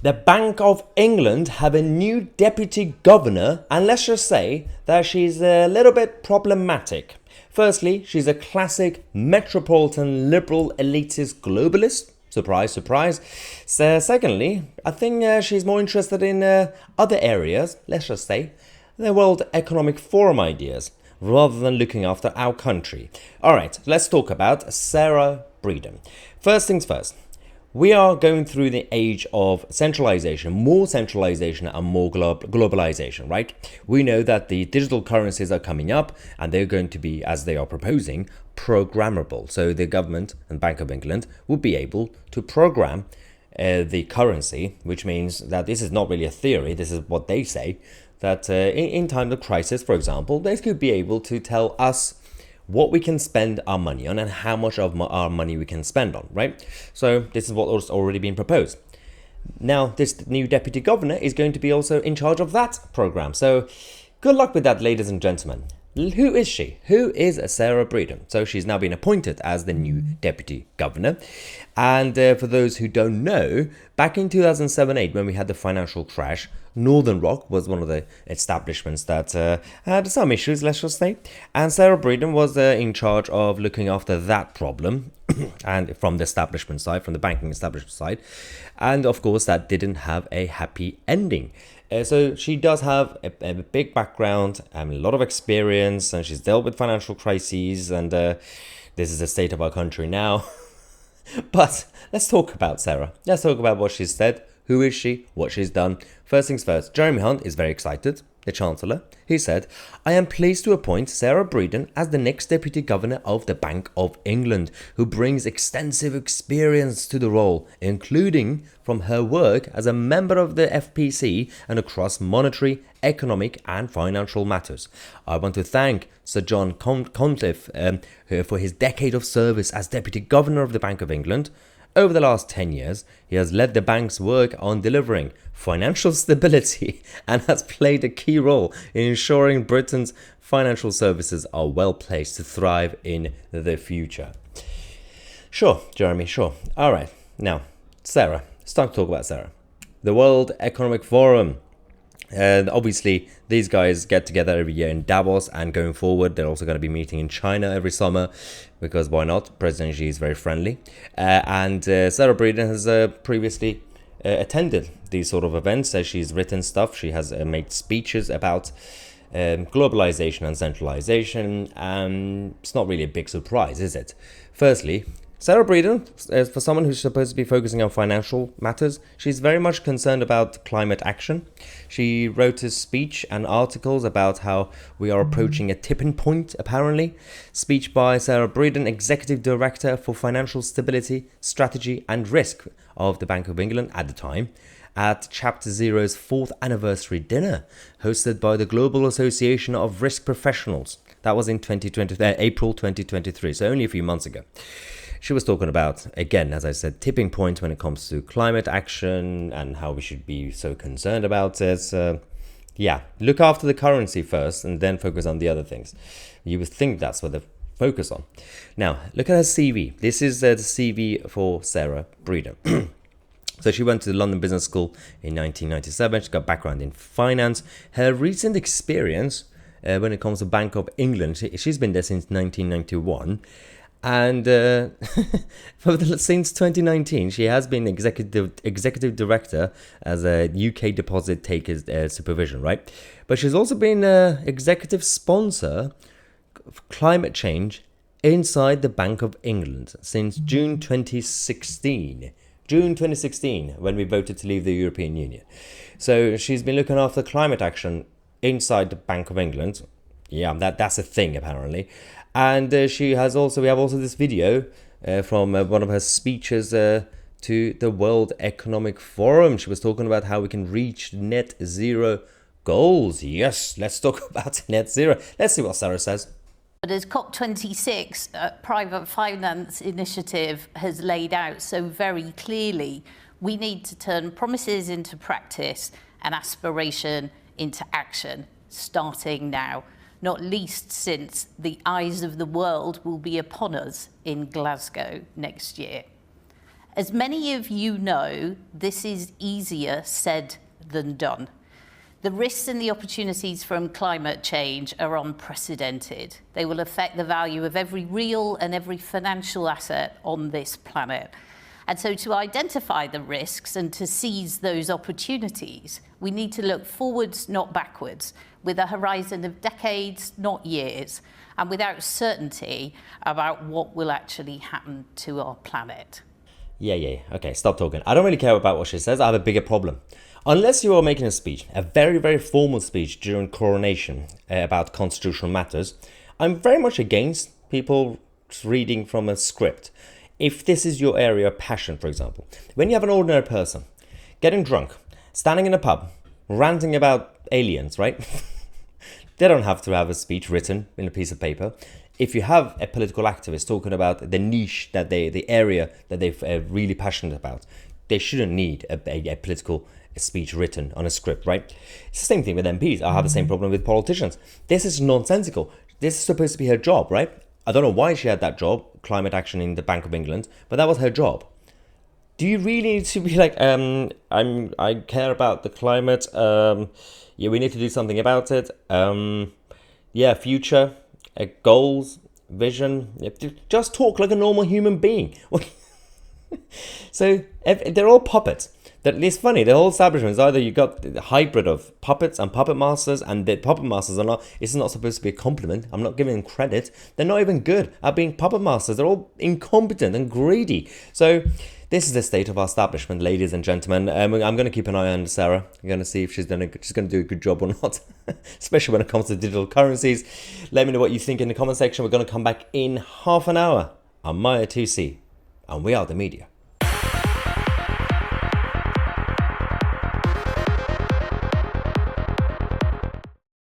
The Bank of England have a new deputy governor, and let's just say that she's a little bit problematic. Firstly, she's a classic metropolitan liberal elitist globalist. Surprise, surprise. So, secondly, I think she's more interested in other areas, let's just say, the World Economic Forum ideas, rather than looking after our country. Alright, let's talk about Sarah Breeden. First things first. We are going through the age of centralization, more centralization and more globalization, right? We know that the digital currencies are coming up and they're going to be, as they are proposing, programmable. So the government and Bank of England will be able to program the currency, which means that this is not really a theory, this is what they say, that in time of crisis, for example, they could be able to tell us what we can spend our money on and how much of our money we can spend on, right? So this is what has already been proposed. Now, this new deputy governor is going to be also in charge of that program. So good luck with that, ladies and gentlemen. Who is she? Who is Sarah Breeden? So she's now been appointed as the new deputy governor. And for those who don't know, back in 2007-8, when we had the financial crash, Northern Rock was one of the establishments that had some issues, let's just say. And Sarah Breeden was in charge of looking after that problem, and from the establishment side, from the banking establishment side. And of course, that didn't have a happy ending. So she does have a big background and a lot of experience, and she's dealt with financial crises, and this is the state of our country now. But let's talk about Sarah. Let's talk about what she's said. Who is she? What she's done? First things first, Jeremy Hunt is very excited, the Chancellor. He said, "I am pleased to appoint Sarah Breeden as the next Deputy Governor of the Bank of England, who brings extensive experience to the role, including from her work as a member of the FPC and across monetary, economic and financial matters. I want to thank Sir John Conliffe for his decade of service as Deputy Governor of the Bank of England. Over the last 10 years, he has led the bank's work on delivering financial stability and has played a key role in ensuring Britain's financial services are well placed to thrive in the future." Sure, Jeremy, sure. All right, now, Sarah. It's time to talk about Sarah. The World Economic Forum. And obviously, these guys get together every year in Davos, and going forward, they're also going to be meeting in China every summer, because why not? President Xi is very friendly. And Sarah Breeden has previously attended these sort of events. She's written stuff. She has made speeches about globalization and centralization. It's not really a big surprise, is it? Firstly, Sarah Breeden, for someone who's supposed to be focusing on financial matters, she's very much concerned about climate action. She wrote a speech and articles about how we are approaching a tipping point, apparently. Speech by Sarah Breeden, Executive Director for Financial Stability, Strategy and Risk of the Bank of England at the time, at Chapter Zero's 4th anniversary dinner, hosted by the Global Association of Risk Professionals. That was in April 2023, so only a few months ago. She was talking about, again, as I said, tipping point when it comes to climate action and how we should be so concerned about it. Yeah, look after the currency first and then focus on the other things. You would think that's what they focus on. Now, look at her CV. This is the CV for Sarah Breeden. So she went to the London Business School in 1997. She's got background in finance. Her recent experience when it comes to Bank of England, she's been there since 1991. And since 2019, she has been executive director as a UK deposit takers supervision, right? But she's also been executive sponsor of climate change inside the Bank of England since June 2016. June 2016, when we voted to leave the European Union. So she's been looking after climate action inside the Bank of England. Yeah, that's a thing apparently. And we have also this video from one of her speeches to the World Economic Forum. She was talking about how we can reach net zero goals. Yes, let's talk about net zero. Let's see what Sarah says. But as COP26, private finance initiative has laid out so very clearly, we need to turn promises into practice and aspiration into action, starting now. Not least since the eyes of the world will be upon us in Glasgow next year. As many of you know, this is easier said than done. The risks and the opportunities from climate change are unprecedented. They will affect the value of every real and every financial asset on this planet. And so to identify the risks and to seize those opportunities, we need to look forwards, not backwards, with a horizon of decades, not years, and without certainty about what will actually happen to our planet. Yeah. Okay, stop talking. I don't really care about what she says. I have a bigger problem. Unless you are making a speech, a very, very formal speech during coronation about constitutional matters, I'm very much against people reading from a script. If this is your area of passion, for example, when you have an ordinary person getting drunk, standing in a pub, ranting about aliens, right? They don't have to have a speech written in a piece of paper. If you have a political activist talking about the niche that the area that they're really passionate about, they shouldn't need a political speech written on a script, right? It's the same thing with MPs. I have the same problem with politicians. This is nonsensical. This is supposed to be her job, right? I don't know why she had that job, climate action in the Bank of England, but that was her job. Do you really need to be like, I care about the climate. Yeah, we need to do something about it. Yeah, future, goals, vision. Just talk like a normal human being. So they're all puppets. It's funny, the whole establishment is either you got the hybrid of puppets and puppet masters, and the puppet masters are not, it's not supposed to be a compliment. I'm not giving them credit. They're not even good at being puppet masters. They're all incompetent and greedy. So this is the state of our establishment, ladies and gentlemen. I'm going to keep an eye on Sarah. I'm going to see if she's going to do a good job or not, especially when it comes to digital currencies. Let me know what you think in the comment section. We're going to come back in half an hour. I'm Mahyar Tousi, and we are the media.